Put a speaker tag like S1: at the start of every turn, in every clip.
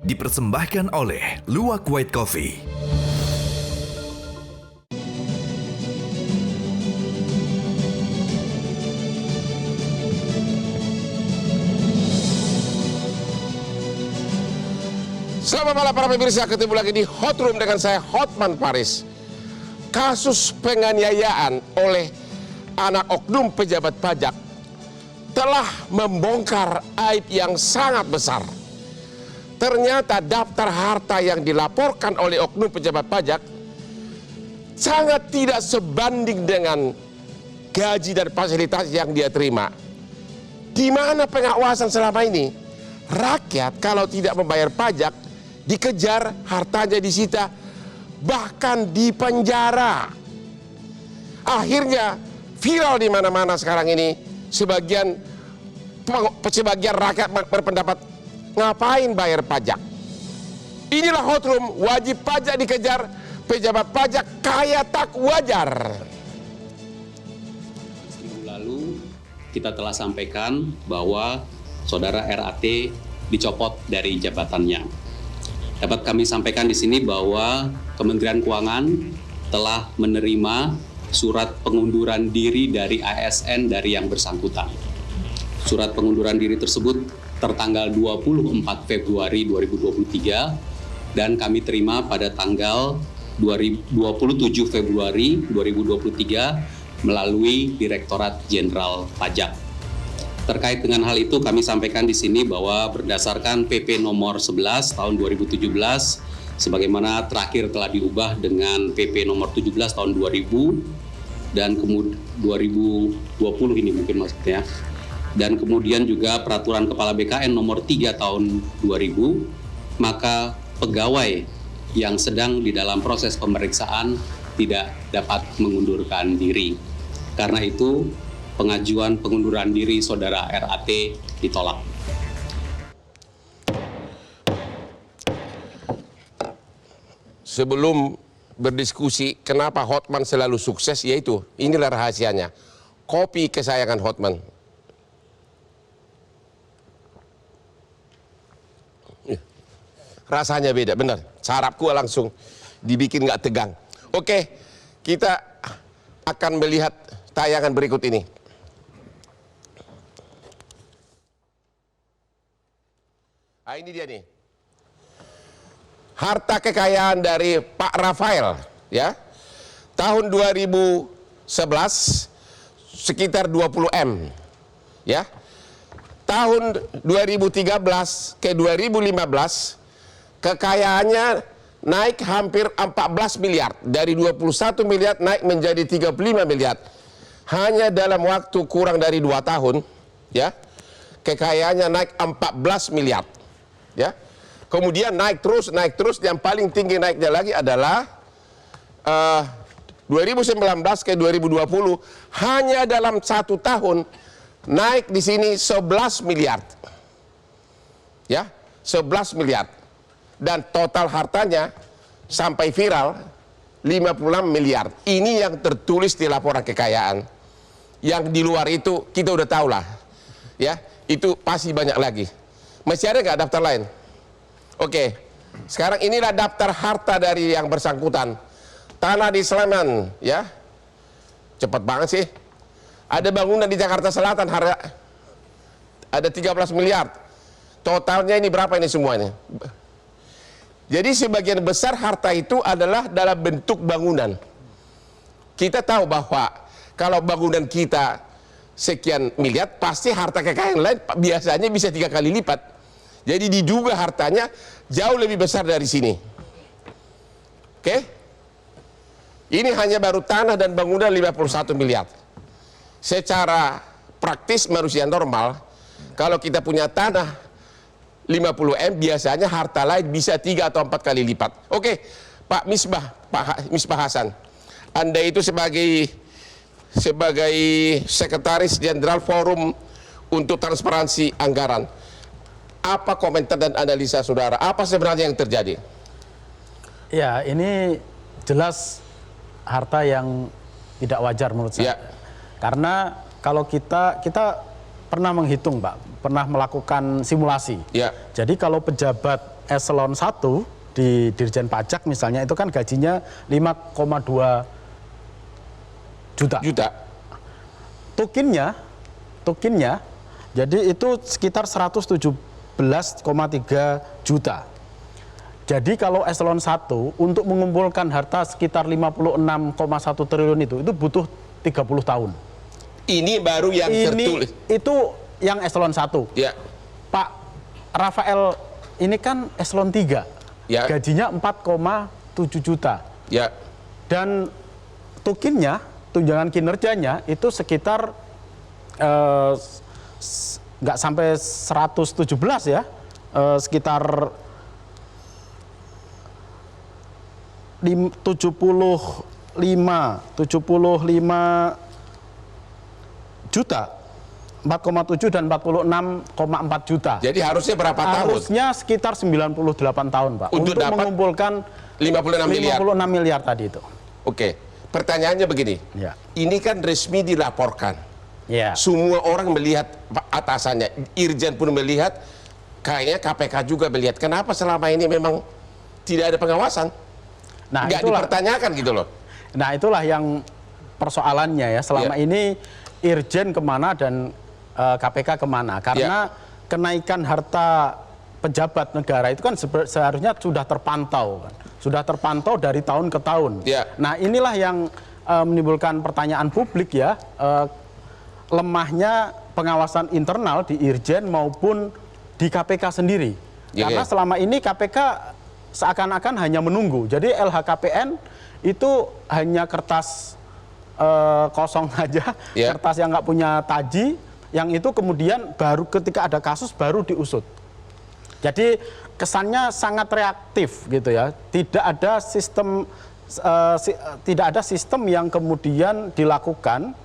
S1: dipersembahkan oleh Luwak White Coffee.
S2: Selamat malam para pemirsa, ketemu lagi di Hot Room dengan saya Hotman Paris. Kasus penganiayaan oleh anak oknum pejabat pajak telah membongkar aib yang sangat besar. Ternyata daftar harta yang dilaporkan oleh oknum pejabat pajak sangat tidak sebanding dengan gaji dan fasilitas yang dia terima. Di mana pengawasan selama ini? Rakyat kalau tidak membayar pajak dikejar, hartanya disita, bahkan dipenjara. Akhirnya viral di mana-mana sekarang ini. Sebagian rakyat berpendapat, ngapain bayar pajak? Inilah Hot Room, wajib pajak dikejar, pejabat pajak kaya tak wajar.
S3: Minggu lalu kita telah sampaikan bahwa saudara RAT dicopot dari jabatannya. Dapat kami sampaikan di sini bahwa Kementerian Keuangan telah menerima surat pengunduran diri dari ASN dari yang bersangkutan. Surat pengunduran diri tersebut tertanggal 24 Februari 2023 dan kami terima pada tanggal 27 Februari 2023 melalui Direktorat Jenderal Pajak. Terkait dengan hal itu kami sampaikan di sini bahwa berdasarkan PP nomor 11 tahun 2017 sebagaimana terakhir telah diubah dengan PP nomor 17 tahun 2000 dan kemudian 2020 ini mungkin maksudnya. Dan kemudian juga peraturan Kepala BKN nomor 3 tahun 2000, maka pegawai yang sedang di dalam proses pemeriksaan tidak dapat mengundurkan diri. Karena itu pengajuan pengunduran diri saudara RAT ditolak.
S2: Sebelum berdiskusi kenapa Hotman selalu sukses, yaitu inilah rahasianya. Kopi kesayangan Hotman. Rasanya beda, benar. Sarapku langsung dibikin nggak tegang. Oke, kita akan melihat tayangan berikut ini. Nah, ini dia nih. Harta kekayaan dari Pak Rafael, ya. Tahun 2011 sekitar 20 M, ya. Tahun 2013 ke 2015 kekayaannya naik hampir 14 miliar. Dari 21 miliar naik menjadi 35 miliar. Hanya dalam waktu kurang dari 2 tahun, ya. Kekayaannya naik 14 miliar. Ya, kemudian naik terus, yang paling tinggi naiknya lagi adalah 2019 ke 2020 hanya dalam 1 tahun naik di sini 11 miliar, ya, 11 miliar, dan total hartanya sampai viral 56 miliar. Ini yang tertulis di laporan kekayaan. Yang di luar itu kita udah tahu lah, ya, itu pasti banyak lagi. Masih ada nggak daftar lain? Oke, sekarang inilah daftar harta dari yang bersangkutan. Tanah di Sleman, ya, cepat banget sih. Ada bangunan di Jakarta Selatan, harga ada 13 miliar. Totalnya ini berapa ini semuanya? Jadi sebagian besar harta itu adalah dalam bentuk bangunan. Kita tahu bahwa kalau bangunan kita sekian miliar, pasti harta kekayaan lain biasanya bisa 3 kali lipat. Jadi diduga hartanya jauh lebih besar dari sini. Oke? Ini hanya baru tanah dan bangunan 51 miliar. Secara praktis manusia normal, kalau kita punya tanah 50 M, biasanya harta lain bisa 3 atau 4 kali lipat. Oke, Pak Misbah Hasan, Anda itu sebagai Sekretaris Jenderal Forum untuk Transparansi Anggaran, apa komentar dan analisa saudara? Apa sebenarnya yang terjadi?
S4: Ya, ini jelas harta yang tidak wajar menurut saya. Ya. Karena kalau kita pernah menghitung, Pak, pernah melakukan simulasi. Ya. Jadi kalau pejabat eselon 1 di Dirjen Pajak misalnya itu kan gajinya 5,2 juta. Tukinnya jadi itu sekitar 117,3 juta. Jadi kalau eselon 1 untuk mengumpulkan harta sekitar 56,1 triliun itu butuh 30 tahun.
S2: Ini baru yang tertulis.
S4: Itu yang eselon 1.
S2: Ya.
S4: Pak Rafael ini kan eselon 3.
S2: Ya.
S4: Gajinya 4,7 juta.
S2: Ya.
S4: Dan tukinnya, tunjangan kinerjanya itu sekitar nggak sampai 117 ya. Sekitar 75 juta, 4,7 dan 46,4 juta.
S2: Jadi harusnya berapa tahun?
S4: Harusnya sekitar 98 tahun, Pak.
S2: Untuk dapat
S4: mengumpulkan
S2: 56
S4: miliar tadi itu.
S2: Oke, pertanyaannya begini.
S4: Ya.
S2: Ini kan resmi dilaporkan.
S4: Ya.
S2: Semua orang melihat atasannya, Irjen pun melihat, kayaknya KPK juga melihat. Kenapa selama ini memang tidak ada pengawasan?
S4: Nah,
S2: nggak dipertanyakan gitu loh.
S4: Nah, itulah yang persoalannya ya. Selama ini Irjen kemana dan KPK kemana? Karena kenaikan harta pejabat negara itu kan seharusnya sudah terpantau, kan? Sudah terpantau dari tahun ke tahun. Nah, inilah yang menimbulkan pertanyaan publik ya, lemahnya pengawasan internal di Irjen maupun di KPK sendiri. Karena selama ini KPK seakan-akan hanya menunggu. Jadi LHKPN itu hanya kertas kosong saja, kertas yang nggak punya taji, yang itu kemudian baru ketika ada kasus baru diusut. Jadi kesannya sangat reaktif gitu ya. Tidak ada sistem yang kemudian dilakukan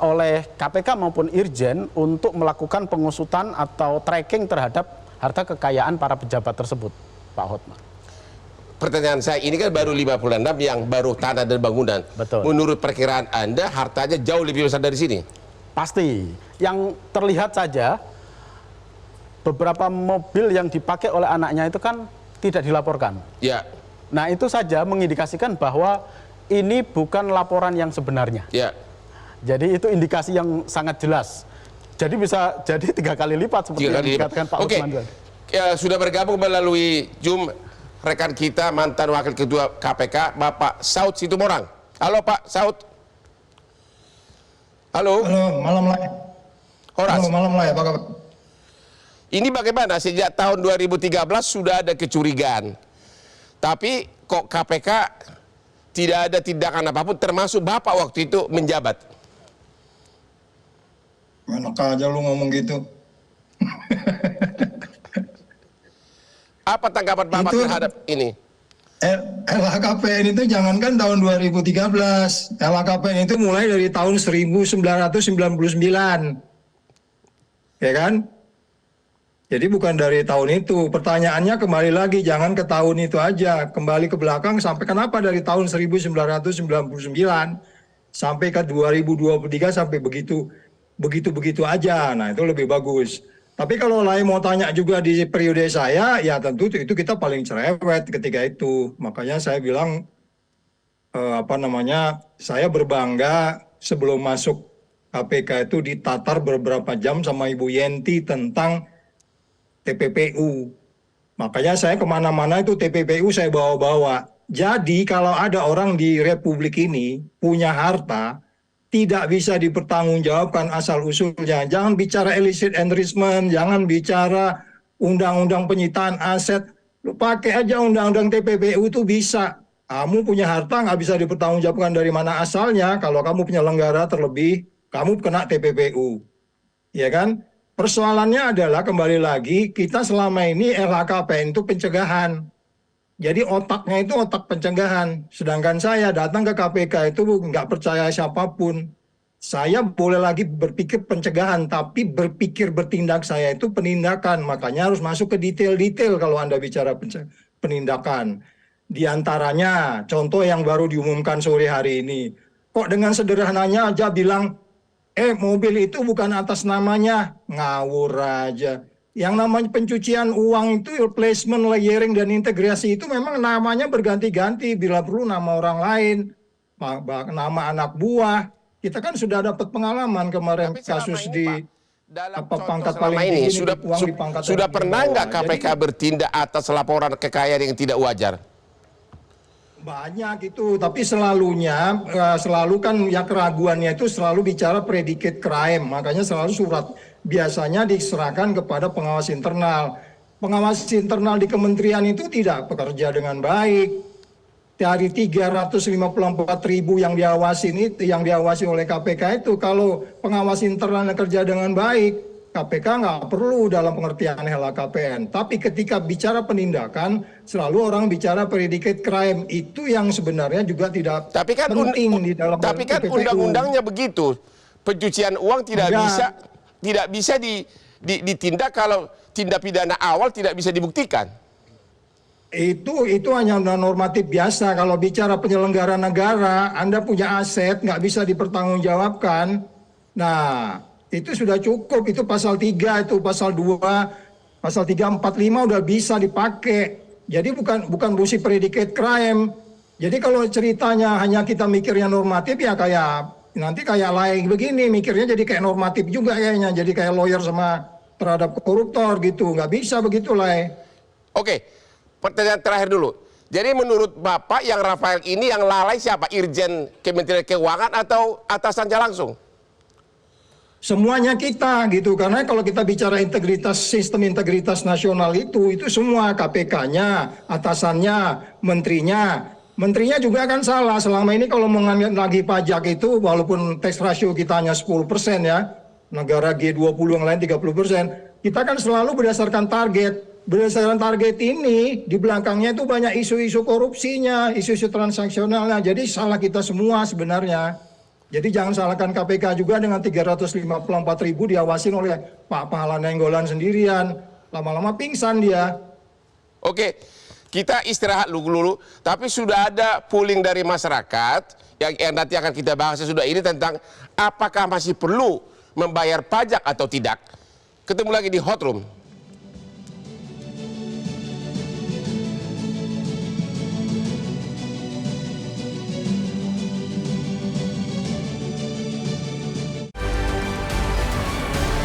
S4: oleh KPK maupun Irjen untuk melakukan pengusutan atau tracking terhadap harta kekayaan para pejabat tersebut, Pak Hotman.
S2: Pertanyaan saya, ini kan baru 56 yang baru tanah dan bangunan.
S4: Betul.
S2: Menurut perkiraan Anda, hartanya jauh lebih besar dari sini?
S4: Pasti. Yang terlihat saja, beberapa mobil yang dipakai oleh anaknya itu kan tidak dilaporkan.
S2: Ya.
S4: Nah, itu saja mengindikasikan bahwa ini bukan laporan yang sebenarnya.
S2: Ya.
S4: Jadi itu indikasi yang sangat jelas. Jadi bisa jadi 3 kali lipat seperti yang dikatakan Pak Hotman.
S2: Ya, sudah bergabung melalui Zoom rekan kita, mantan Wakil Ketua KPK, Bapak Saud Situmorang. Halo Pak Saud. Halo.
S5: Halo, malam lah.
S2: Horas.
S5: Halo, malam lah ya Pak.
S2: Ini bagaimana? Sejak tahun 2013 sudah ada kecurigaan. Tapi kok KPK tidak ada tindakan apapun, termasuk Bapak waktu itu menjabat.
S5: Enak aja lu ngomong gitu.
S2: Apa tanggapan Bapak terhadap ini?
S5: LHKPN itu jangankan tahun 2013. LHKPN itu mulai dari tahun 1999. Ya kan? Jadi bukan dari tahun itu. Pertanyaannya kembali lagi, jangan ke tahun itu aja. Kembali ke belakang sampai kenapa dari tahun 1999 sampai ke 2023 sampai begitu aja. Nah, itu lebih bagus. Tapi kalau lain mau tanya juga di periode saya, ya tentu itu kita paling cerewet ketika itu. Makanya saya bilang, saya berbangga sebelum masuk KPK itu ditatar beberapa jam sama Ibu Yenti tentang TPPU. Makanya saya kemana-mana itu TPPU saya bawa-bawa. Jadi kalau ada orang di Republik ini punya harta, tidak bisa dipertanggungjawabkan asal-usulnya. Jangan bicara illicit enrichment, jangan bicara undang-undang penyitaan aset. Lu pakai aja undang-undang TPPU itu bisa. Kamu punya harta nggak bisa dipertanggungjawabkan dari mana asalnya. Kalau kamu penyelenggara terlebih, kamu kena TPPU. Ya kan? Persoalannya adalah kembali lagi, kita selama ini LHKPN itu pencegahan. Jadi otaknya itu otak pencegahan. Sedangkan saya datang ke KPK itu nggak percaya siapapun. Saya boleh lagi berpikir pencegahan, tapi berpikir bertindak saya itu penindakan. Makanya harus masuk ke detail-detail kalau Anda bicara penindakan. Di antaranya, contoh yang baru diumumkan sore hari ini. Kok dengan sederhananya aja bilang, mobil itu bukan atas namanya. Ngawur aja. Yang namanya pencucian uang itu placement, layering, dan integrasi itu memang namanya berganti-ganti. Bila perlu nama orang lain, nama anak buah. Kita kan sudah dapat pengalaman kemarin kasus di pangkat paling tinggi
S2: sudah pernah nggak KPK bertindak atas laporan kekayaan yang tidak wajar?
S5: Banyak itu, tapi selalu kan ya keraguannya itu selalu bicara predicate crime, makanya selalu surat biasanya diserahkan kepada pengawas internal. Pengawas internal di kementerian itu tidak bekerja dengan baik. Dari 354.000 yang diawasi oleh KPK itu, kalau pengawas internalnya kerja dengan baik, KPK nggak perlu dalam pengertian LHKPN. Tapi ketika bicara penindakan, selalu orang bicara predicate crime. Itu yang sebenarnya juga tidak penting di dalam.
S2: Tapi kan undang-undangnya begitu. Pencucian uang tidak bisa ditindak kalau tindak pidana awal tidak bisa dibuktikan.
S5: Itu hanya normatif biasa. Kalau bicara penyelenggara negara, Anda punya aset nggak bisa dipertanggungjawabkan. Nah, itu sudah cukup, itu pasal 3, itu pasal 2, pasal 345 udah bisa dipakai. Jadi bukan fungsi predicate crime. Jadi kalau ceritanya hanya kita mikirnya normatif, ya nanti kayak lain begini, mikirnya jadi kayak normatif juga kayaknya. Jadi kayak lawyer sama terhadap koruptor gitu. Nggak bisa begitu lah.
S2: Oke, pertanyaan terakhir dulu. Jadi menurut Bapak yang Rafael ini yang lalai siapa? Irjen Kementerian Keuangan atau atasannya langsung?
S5: Semuanya kita gitu, karena kalau kita bicara integritas, sistem integritas nasional itu semua KPK-nya, atasannya, menterinya juga kan salah. Selama ini kalau mau ngambil lagi pajak itu, walaupun tax ratio kita hanya 10% ya, negara G20 yang lain 30%, kita kan selalu berdasarkan target. Berdasarkan target ini, di belakangnya itu banyak isu-isu korupsinya, isu-isu transaksionalnya, jadi salah kita semua sebenarnya. Jadi jangan salahkan KPK juga dengan 354.000 diawasin oleh Pak Pahala Nainggolan sendirian. Lama-lama pingsan dia.
S2: Oke, kita istirahat dulu. Tapi sudah ada polling dari masyarakat yang nanti akan kita bahas sesudah ini tentang apakah masih perlu membayar pajak atau tidak. Ketemu lagi di Hot Room.